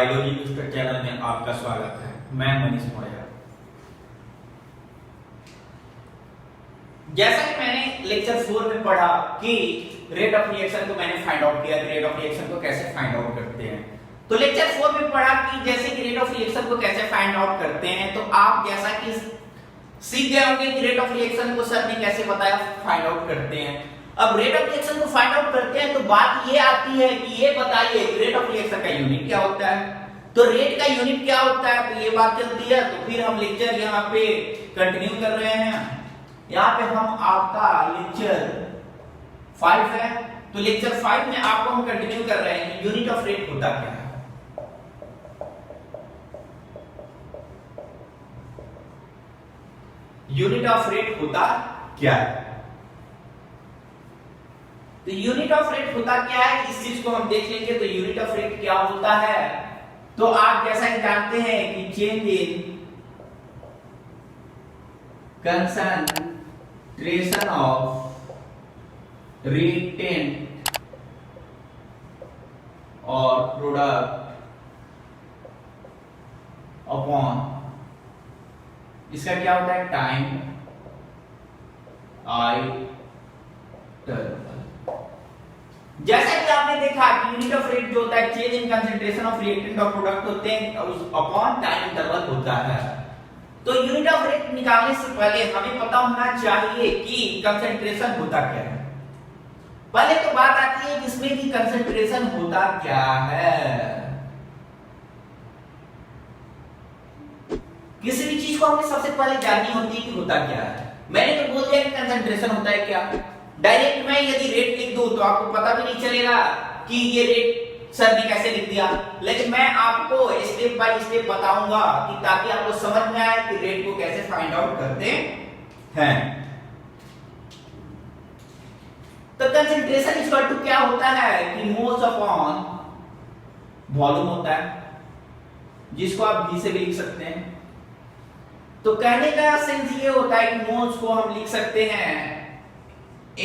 Biology news channel में आपका स्वागत है। मैं मनीष मौर्य। जैसा कि मैंने लेक्चर 4 में पढ़ा कि रेट ऑफ रिएक्शन को मैंने फाइंड आउट किया कि रेट ऑफ रिएक्शन को कैसे फाइंड आउट करते हैं। तो लेक्चर 4 में पढ़ा कि जैसे कि रेट ऑफ रिएक्शन को कैसे फाइंड आउट करते हैं, तो आप जैसा कि सीख गए होंगे कि रेट ऑफ रिएक्शन को सर ने कैसे बताया फाइंड आउट करते हैं। अब रेट ऑफ रिएक्शन को फाइंड आउट करते हैं तो बात ये आती है कि ये बताइए कि रेट ऑफ रिएक्शन का यूनिट क्या होता है। तो रेट का यूनिट क्या होता है, तो ये बात चलती है। तो फिर हम लेक्चर यहाँ पे कंटिन्यू कर रहे हैं। यहाँ पे हम आपका लेक्चर 5 है, तो लेक्चर 5 में आपको हम कंटिन्यू कर रहे हैं कि यूनिट ऑफ रेट होता क्या है। यूनिट ऑफ रेट होता क्या है, तो यूनिट ऑफ रेट होता क्या है इस चीज को हम देख लेंगे। तो यूनिट ऑफ रेट क्या होता है, तो आप जैसा कि जानते हैं कि change in concentration of reactant और प्रोडक्ट अपॉन इसका क्या होता है टाइम आई टर्म। जैसा कि आपने देखा कि यूनिट ऑफ रेट जो होता है change in concentration of reactant और प्रोडक्ट होते हैं उस अपॉन टाइम इंटरवल होता है। तो यूनिट ऑफ रेट निकालने से पहले हमें पता होना चाहिए कि कंसंट्रेशन होता क्या है। पहले तो बात आती है जिसमें कि कंसंट्रेशन होता क्या है। किसी भी चीज को हमें सबसे पहले जाननी होती है कि होता क्या है। मैंने तो बोल दिया कि कंसंट्रेशन होता है क्या। डायरेक्ट मैं यदि रेट लिख दूं तो आपको पता भी नहीं चलेगा कि ये रेट सर ने कैसे लिख दिया, लेकिन मैं आपको स्टेप बाय स्टेप बताऊंगा कि ताकि आपको समझ में आए कि रेट को कैसे फाइंड आउट करते हैं। तो कंसंट्रेशन इक्वल टू क्या होता है कि मोल्स अपॉन वॉल्यूम होता है, जिसको आप V से भी लिख सकते हैं। तो कहने का सेंस ये होता है कि मोल्स को हम लिख सकते हैं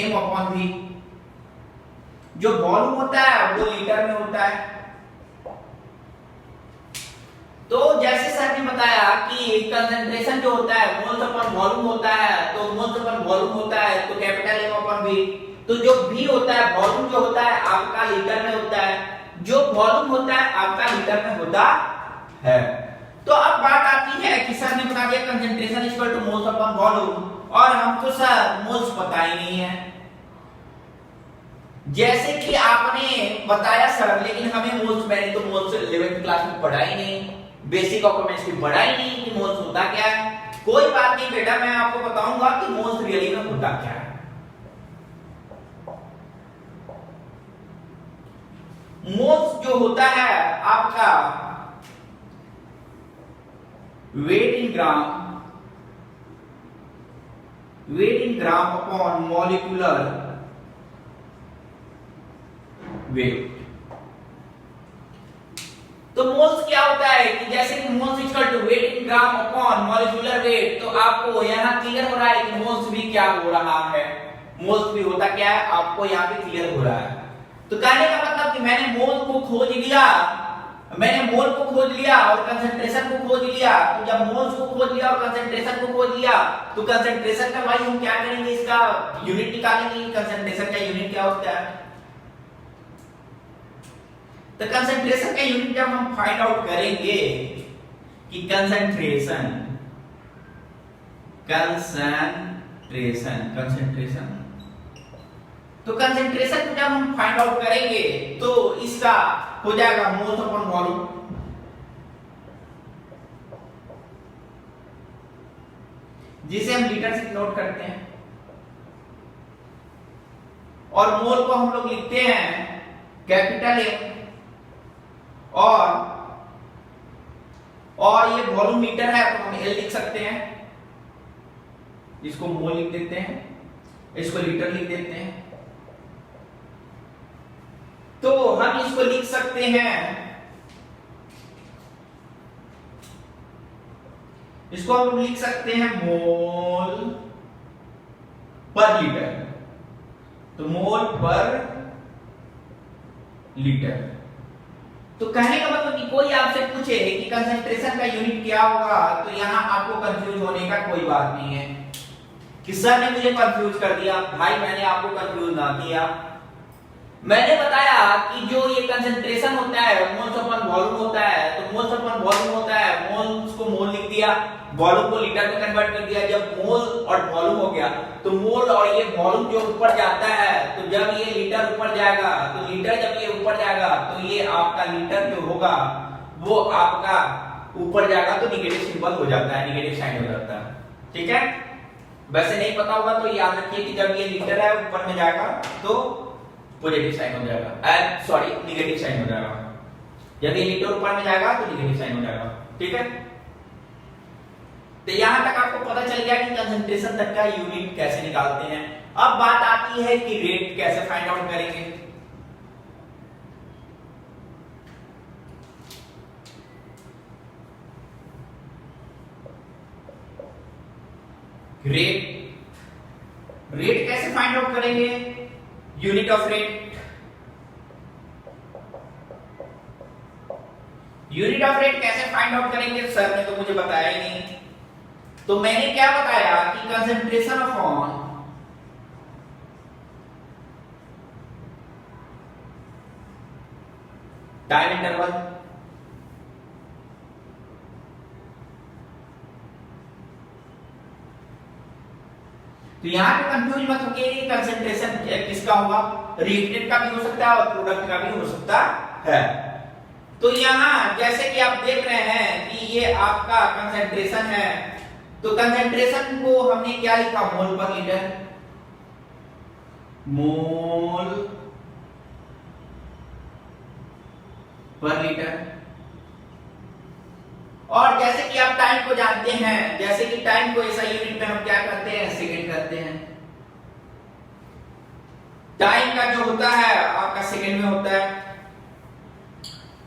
M अपॉन V। जो वॉल्यूम होता है वो लीटर में होता है। तो जैसे सर ने बताया कि कंसंट्रेशन जो होता है मोल्स अपॉन वॉल्यूम होता है, तो मोल्स अपॉन वॉल्यूम होता है तो कैपिटल M अपॉन V। तो जो V होता है वॉल्यूम जो होता है आपका लीटर में होता है, जो वॉल्यूम होता है आपका लीटर में होता है। तो अब बात आती है कि सर ने बता दिया concentration equal two moles upon volume, और हमको सर मोल्स पता ही नहीं है। जैसे कि आपने बताया सर, लेकिन हमें मोल्स, मैंने तो मोल्स 11th क्लास में पढ़ा ही नहीं, बेसिक ऑफ केमिस्ट्री पढ़ा ही नहीं कि मोल्स होता क्या है। कोई बात नहीं बेटा, मैं आपको बताऊंगा कि मोल्स रियली में होता क्या है। मोल्स जो होता है आपका weight in gram upon molecular weight. तो मोल्स क्या होता है कि जैसे कि moles equal to weight in gram upon molecular weight, तो आपको यहां क्लियर हो रहा है कि मोल्स भी क्या हो रहा है, मोल्स भी होता क्या है आपको यहां पे क्लियर हो रहा है। तो कहने का मतलब कि मैंने मोल को खोज लिया, मैंने मोल को खोज लिया और कंसंट्रेशन को खोज लिया। तो जब मोल्स को खोज लिया और कंसंट्रेशन को खोज लिया तो कंसंट्रेशन का भाई हम क्या करेंगे, इसका यूनिट निकालेंगे। कंसंट्रेशन का यूनिट क्या होता है, तो कंसंट्रेशन का यूनिट जब हम फाइंड आउट करेंगे कि कंसंट्रेशन तो कंसंट्रेशन को जब हम फाइंड आउट करेंगे तो इसका हो जाएगा मोल्स अपॉन वॉल्यूम। जिसे हम लीटर से नोट करते हैं, और मोल को हम लोग लिखते हैं कैपिटल M, और ये वॉल्यूम मीटर है तो हम L लिख सकते हैं। इसको मोल लिख देते हैं, इसको लीटर लिख देते हैं। तो हम इसको लिख सकते हैं, इसको हम लिख सकते हैं मोल पर लीटर। तो मोल पर लीटर। तो कहने का मतलब कि कोई आपसे पूछे कि कंसंट्रेशन का यूनिट क्या होगा, तो यहाँ आपको कंफ्यूज होने का कोई बात नहीं है कि सर ने मुझे कंफ्यूज कर दिया। भाई मैंने आपको कंफ्यूज ना किया, मैंने बताया कि जो ये कंसंट्रेशन होता है मोल्स अपॉन वॉल्यूम होता है, तो मोल्स अपॉन वॉल्यूम होता है, मोल्स को मोल लिख दिया, वॉल्यूम को लीटर में कन्वर्ट कर दिया। जब मोल और वॉल्यूम हो गया तो मोल और ये वॉल्यूम जो ऊपर जाता है, तो जब ये लीटर ऊपर जाएगा, तो लीटर जब ये ऊपर जाएगा तो ये आपका लीटर जो होगा वो आपका ऊपर जाएगा, तो निगेटिव सिंबल हो जाता है, निगेटिव साइन हो जाता है। ठीक है, वैसे नहीं पता होगा तो याद रखिए कि जब ये लीटर है ऊपर में जाएगा तो पॉजिटिव साइन हो जाएगा, सॉरी निगेटिव साइन हो जाएगा। जब ये लीटर ऊपर में जाएगा तो निगेटिव साइन हो जाएगा। ठीक है, तो यहां तक आपको पता चल गया कि कंसंट्रेशन तक का यूनिट कैसे निकालते हैं। अब बात आती है कि रेट कैसे फाइंड आउट करेंगे। रेट कैसे फाइंड आउट करेंगे, unit of rate. Unit of rate कैसे फाइंड आउट करेंगे, सर ने तो मुझे बताया ही नहीं। तो मैंने क्या बताया कि कंसंट्रेशन अपॉन टाइम इंटरवल। तो यहां पे कंफ्यूज मत होइए, कंसंट्रेशन किसका होगा, रिएक्टेंट का भी हो सकता है और प्रोडक्ट का भी हो सकता है। तो यहां जैसे कि आप देख रहे हैं कि ये आपका कंसंट्रेशन है, तो कंसंट्रेशन को हमने क्या लिखा, मोल पर लीटर, मोल पर लीटर। और जैसे कि आप टाइम को जानते हैं, जैसे कि टाइम को ऐसा यूनिट में हम क्या करते हैं, सेकंड करते हैं। टाइम का जो होता है आपका सेकंड में होता है,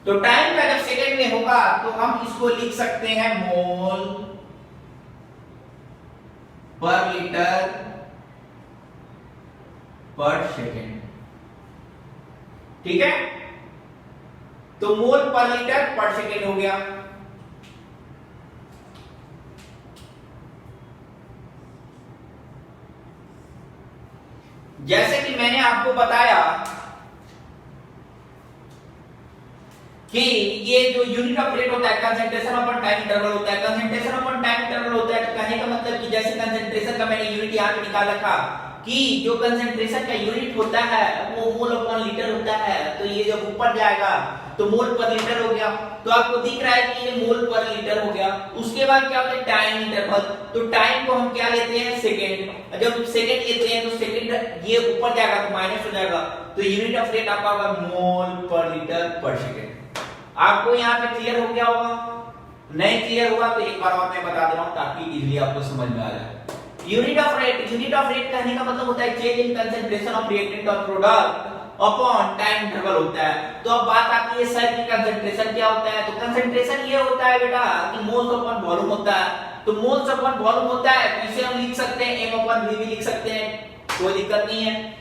तो टाइम का जब सेकंड में होगा तो हम इसको लिख सकते हैं मोल पर लीटर पर सेकंड। ठीक है, तो मोल पर लीटर पर सेकंड हो गया। जैसे कि मैंने आपको बताया कि ये जो यूनिट ऑफ रेट होता है कंसंट्रेशन अपॉन टाइम इंटरवल होता है, कंसंट्रेशन अपॉन टाइम इंटरवल होता है। तो कहने का मतलब कि जैसे कंसंट्रेशन का मैंने यूनिट यहां पे निकाल रखा कि जो कंसंट्रेशन का यूनिट होता है वो मोल अपॉन लीटर होता है, तो ये जब ऊपर जाएगा तो मोल पर लीटर हो गया। तो आपको दिख रहा है कि ये मोल पर लीटर हो गया। उसके बाद क्या होता है, टाइम इंटरवल। तो टाइम को हम क्या लेते हैं, सेकंड। जब सेकंड लेते हैं तो सेकंड ये ऊपर जाएगा तो माइनस हो जाएगा, तो यूनिट ऑफ रेट आपका होगा मोल पर लीटर पर सेकंड। आपको यहाँ पे क्लियर हो गया होगा, नहीं क्लियर हुआ तो एक बार और मैं बता दे रहा हूं ताकि इजीली आपको समझ में आ जाए। यूनिट ऑफ रेट कहने का मतलब होता है change in concentration of reactant और प्रोडक्ट अपॉन टाइम इंटरवल होता है। तो अब बात आती है सर की कंसंट्रेशन क्या होता है, तो कंसंट्रेशन ये होता है बेटा कि मोल्स अपॉन वॉल्यूम होता है। तो मोल्स अपॉन वॉल्यूम होता है तो इसे हम लिख सकते हैं m अपॉन v भी लिख सकते हैं, कोई दिक्कत नहीं है।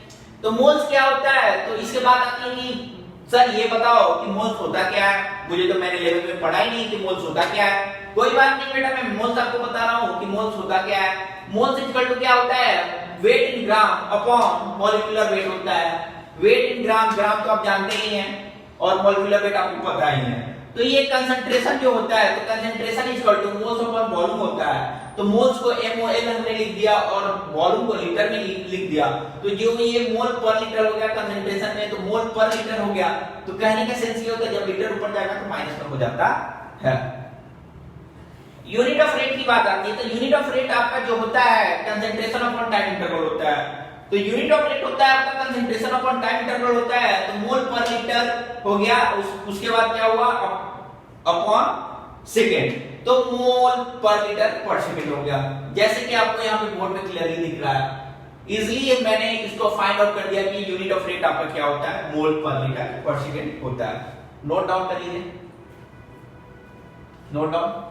तो मोल्स क्या होता है, तो इसके बाद आती है कि सर ये बताओ कि मोल्स होता क्या है, मुझे तो मैंने 11th में पढ़ा ही नहीं कि मोल्स होता क्या है। कोई बात नहीं बेटा, मैं मोल्स आपको बता रहा हूं कि मोल्स होता क्या है। मोल्स इक्वल टू क्या होता है, wait in gram upon molecular wait होता है। वेट इन ग्राम, ग्राम तो आप जानते ही हैं, और मॉलिक्यूलर वेट आपको पता ही है। तो ये कंसंट्रेशन जो होता है, तो concentration equal two moles upon volume होता है। तो मोल्स को MOL हमने लिख दिया और वॉल्यूम को लीटर में लिख दिया। तो जो ये मोल पर लीटर हो गया कंसंट्रेशन में, तो मोल पर लीटर हो गया। तो कहने का सेंस ये होता है जब लीटर ऊपर जाएगा तो माइनस में हो जाता है। यूनिट ऑफ रेट की बात आती है, तो यूनिट ऑफ रेट आपका जो होता है कंसंट्रेशन अपॉन टाइम इंटरवल होता है। तो यूनिट ऑफ रेट होता है आपका कंसंट्रेशन अपॉन टाइम इंटरवल होता है। तो मोल पर लीटर हो गया, उसके बाद क्या हुआ, अपॉन सेकेंड, तो मोल पर लीटर पर सेकेंड हो गया। जैसे कि आपको यहाँ पे बोर्ड में क्लियरली दिख रहा है, इजिली मैंने इसको फाइंड आउट कर दिया कि यूनिट ऑफ रेट आपका क्या होता है, मोल पर लीटर पर सेकेंड होता है। नोट डाउन कर लीजिए, नोट डाउन।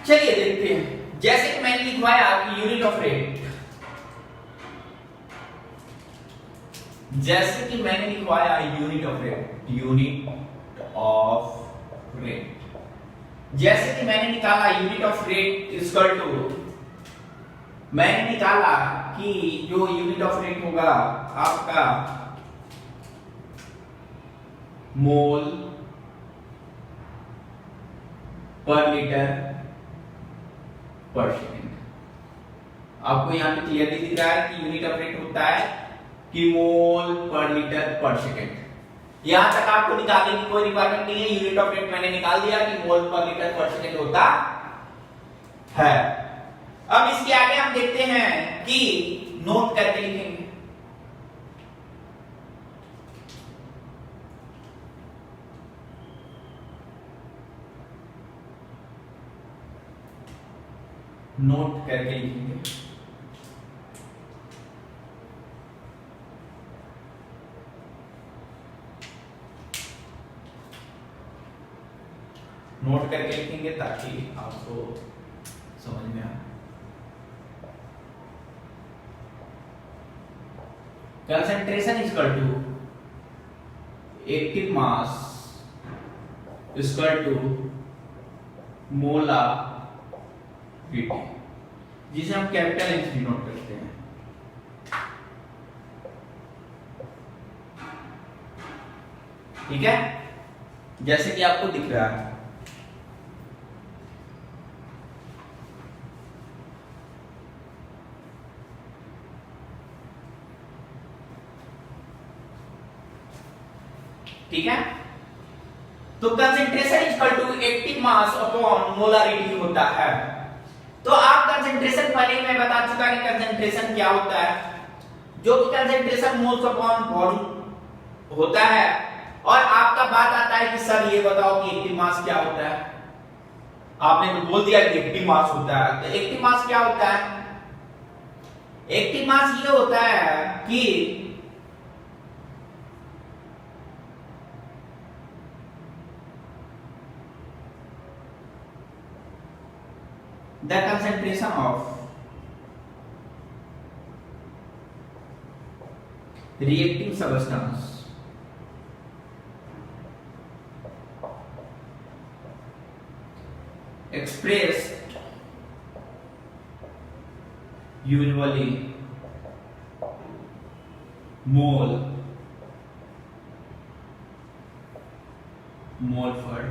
चलिए देखते हैं। जैसे कि मैंने लिखवाया कि यूनिट ऑफ रेट, जैसे कि मैंने लिखवाया unit of rate, unit of rate, जैसे कि मैंने निकाला unit of rate equal to, मैंने निकाला कि जो यूनिट ऑफ रेट होगा आपका मोल पर लीटर पर सेकेंड। आपको यहां पे क्लियरली दिख रहा है कि यूनिट ऑफ रेट होता है कि मोल पर लीटर पर सेकेंड। यहां तक आपको निकालने की कोई रिक्वायरमेंट नहीं है, यूनिट ऑफ रेट मैंने निकाल दिया कि मोल पर लीटर पर सेकेंड होता है। अब इसके आगे हम देखते हैं कि नोट करके लिखेंगे। नोट करके लिखेंगे। नोट करके लिखेंगे ताकि आपको समझ में आए। Concentration equal to active mass equal to molarity, जिसे हम कैपिटल एच डिनोट करते हैं। ठीक है, जैसे कि आपको दिख रहा है। ठीक है, तो concentration equal to active mass upon molarity होता है। तो आप कंसंट्रेशन पहले मैं बता चुका कि कंसंट्रेशन क्या होता है, जो कि कंसंट्रेशन मोल्स अपॉन वॉल्यूम होता है। और आपका बात आता है कि सर ये बताओ कि एक्टिव मास क्या होता है। आपने तो बोल दिया कि एक्टिव मास होता है, तो एक्टिव मास क्या होता है? एक्टिव मास ये होता है कि the concentration of reacting substance expressed usually mole per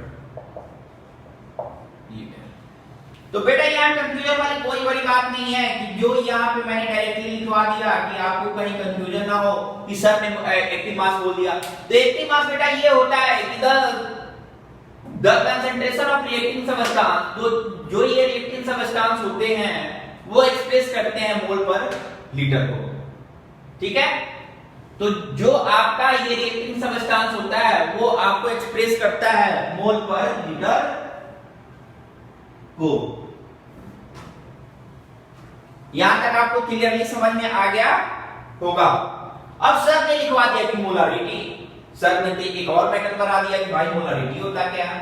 liter। तो बेटा यहाँ कंफ्यूजन वाली कोई बड़ी बात नहीं है कि जो यहाँ पे मैंने डायरेक्टली लिखवा दिया कि आपको कहीं कंफ्यूजन ना हो कि सर ने एक्टिव मास बोल दिया। तो एक्टिव मास बेटा ये होता है कि the concentration of reacting substance, जो ये रिएक्टिंग सब्सटेंस होते हैं वो एक्सप्रेस करते हैं मोल पर लीटर को। ठीक है, तो जो आपका ये रिएक्टिंग सब्सटेंस होता है वो आपको एक्सप्रेस करता है मोल पर लीटर को। यहां तक आपको क्लियरली समझ में आ गया होगा। अब सर ने लिखवा दिया कि मोलारिटी, सर ने एक और मैटर बना दिया कि भाई मोलारिटी होता क्या है।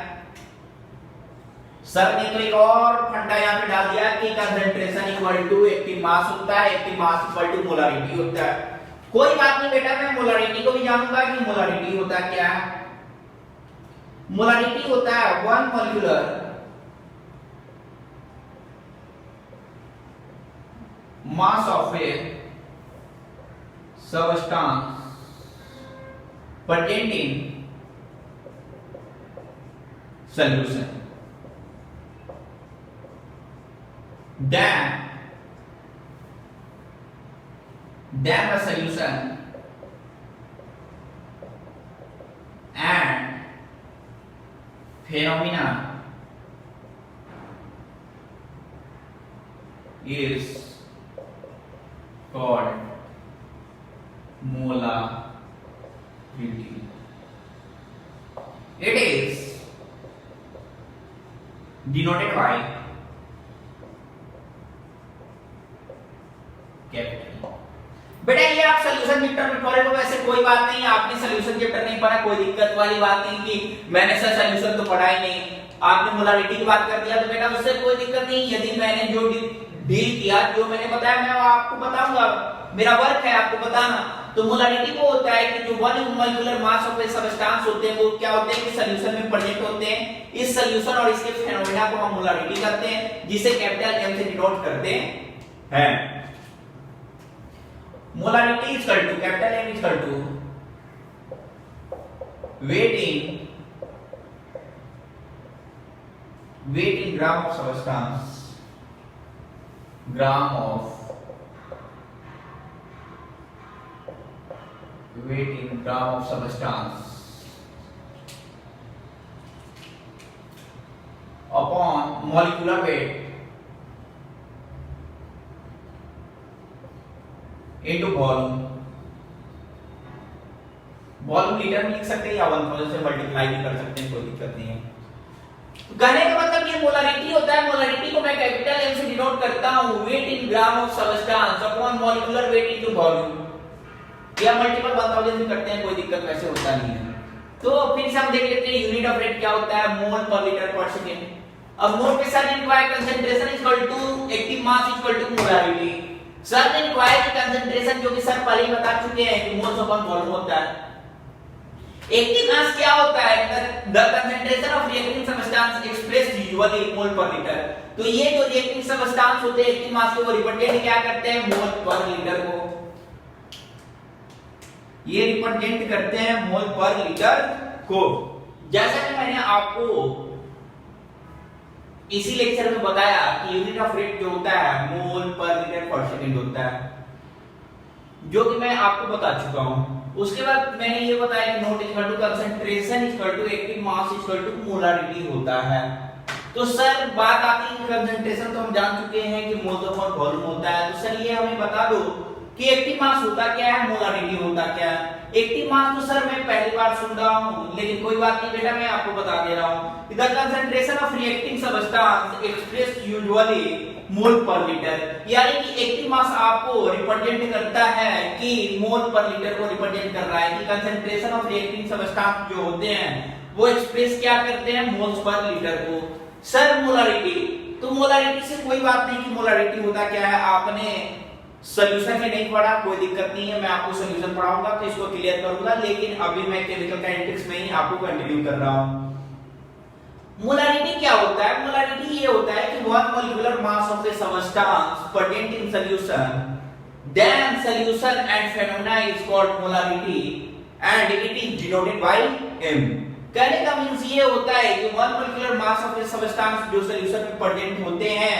सर ने तो एक और फंडा यहां पे डाल दिया कि concentration equal to active mass होता है, active mass equal to molarity होता है। कोई बात नहीं बेटा, मैं मोलारिटी को भी जानूंगा कि मोलारिटी होता क्या है। मोलारिटी होता है 1 molecular mass of a substance contained in solution, then a solution and phenomena is called molarity. It is denoted by capital. बेटा ये आप सोल्यूशन चैप्टर में पढ़े हो, वैसे कोई बात नहीं, आपने सोल्यूशन चैप्टर नहीं पढ़ा, कोई दिक्कत वाली बात नहीं कि मैंने सर सोल्यूशन तो पढ़ा ही नहीं। आपने मोलारिटी की बात कर दिया तो बेटा उससे कोई दिक्कत नहीं। यदि मैंने जो डील किया, जो मैंने बताया, मैं आपको बताऊंगा, मेरा वर्क है आपको बताना। तो मोलारिटी वो होता है कि जो 1 molecular mass of a substance होते हैं वो क्या होते हैं कि सॉल्यूशन में प्रेजेंट होते हैं। इस सॉल्यूशन और इसके फेनोमेना को हम मोलारिटी कहते हैं, जिसे कैपिटल एम से डिनोट करते हैं। Molarity is equal to capital M is equal to weight in gram of substance, weight in gram of substance upon molecular weight into volume। Volume litre में लिख सकते हैं या 1000 से मल्टीप्लाई भी कर सकते हैं, कोई दिक्कत नहीं है। तो कहने का मतलब ये मोलारिटी होता है। मोलारिटी को मैं कैपिटल एम से डिनोट करता हूं weight in gram of substance upon molecular weight into volume, या मल्टीपल 1000 भी करते हैं, कोई दिक्कत वैसे होता नहीं है। तो फिर से हम देख लेते हैं यूनिट ऑफ रेट क्या होता है, मोल पर लीटर पर सेकंड। अब मोल के साथ required concentration is equal to active mass is equal to molarity. Sir ने रिक्वायर्ड कंसंट्रेशन जो कि सर पहले ही बता चुके हैं कि मोल्स अपॉन वॉल्यूम होता है। एक्टिव मास क्या होता है, the concentration of reacting substance expressed usually mole per litre. तो ये जो रिएक्टिंग सब्सटेंस होते हैं एक्टिव मास के वो रिप्रेजेंट क्या करते हैं, मोल पर लीटर को, ये रिप्रेजेंट करते हैं मोल पर लीटर को। जैसा कि मैंने आपको इसी लेक्चर में बताया कि यूनिट ऑफ रेट जो होता है मोल पर लीटर पर सेकंड होता है, जो कि मैं आपको बता चुका हूं। उसके बाद मैंने ये बताया कि note equal to concentration equal to active mass equal to molarity होता है। तो सर बात आती है कंसंट्रेशन तो हम जान चुके हैं कि मोल्स अपॉन वॉल्यूम होता है। तो सर ये हमें बता दो कि एक्टिव मास होता क्या है, मोलारिटी होता क्या है। एक्टिव मास तो सर मैं पहली बार सुन रहा हूं, लेकिन कोई बात नहीं बेटा, मैं आपको बता दे रहा हूं। The concentration of reacting substance expressed usually mole per litre, यानी कि एक्टिव मास आपको रिप्रेजेंट करता है कि मोल पर लीटर को रिप्रेजेंट कर रहा है कि कंसंट्रेशन ऑफ रिएक्टिंग सब्सटेंस जो होते हैं वो एक्सप्रेस क्या करते हैं, मोल्स पर लीटर को। सर मोलारिटी, तो मोलारिटी से कोई बात नहीं कि मोलारिटी होता क्या है, आपने सॉल्यूशन में नहीं पढ़ा, कोई दिक्कत नहीं है, मैं आपको सॉल्यूशन पढ़ाऊंगा तो इसको क्लियर करूंगा, लेकिन अभी मैं केमिकल काइनेटिक्स में ही आपको कंटिन्यू कर रहा हूं। मोलारिटी क्या होता है, मोलारिटी ये होता है कि 1 molecular mass of a substance present in solution, then solution and phenomena is called molarity and it is denoted by m। कहने का मींस ये होता है कि 1 molecular mass of a substance जो सॉल्यूशन में प्रेजेंट होते हैं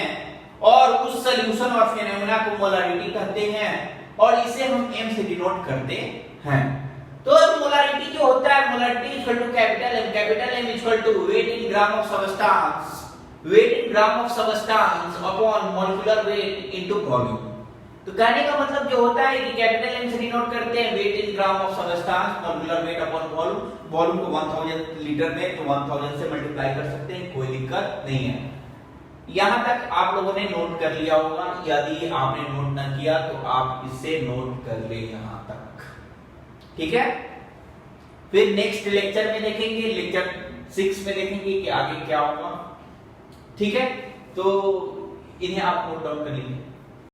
और उस सॉल्यूशन और फेनोमेना को मोलारिटी कहते हैं और इसे हम m से डिनोट करते हैं। तो मोलारिटी जो होता है, molarity equal to capital M, capital M equal to weight in gram of substance, weight in gram of substance upon molecular weight into volume. तो कहने का मतलब जो होता है कि कैपिटल M से डिनोट करते हैं weight in gram of substance, molecular weight upon volume, volume को 1000 लीटर में तो 1000 से मल्टीप्लाई कर सकते हैं, कोई दिक्कत नहीं है। यहां तक आप लोगों ने नोट कर लिया होगा, यदि आपने नोट न किया तो आप इसे नोट कर ले यहां तक, ठीक है। फिर नेक्स्ट लेक्चर में देखेंगे, लेक्चर 6 में देखेंगे कि आगे क्या होगा, ठीक है। तो इन्हें आप नोट डाउन कर लीजिए।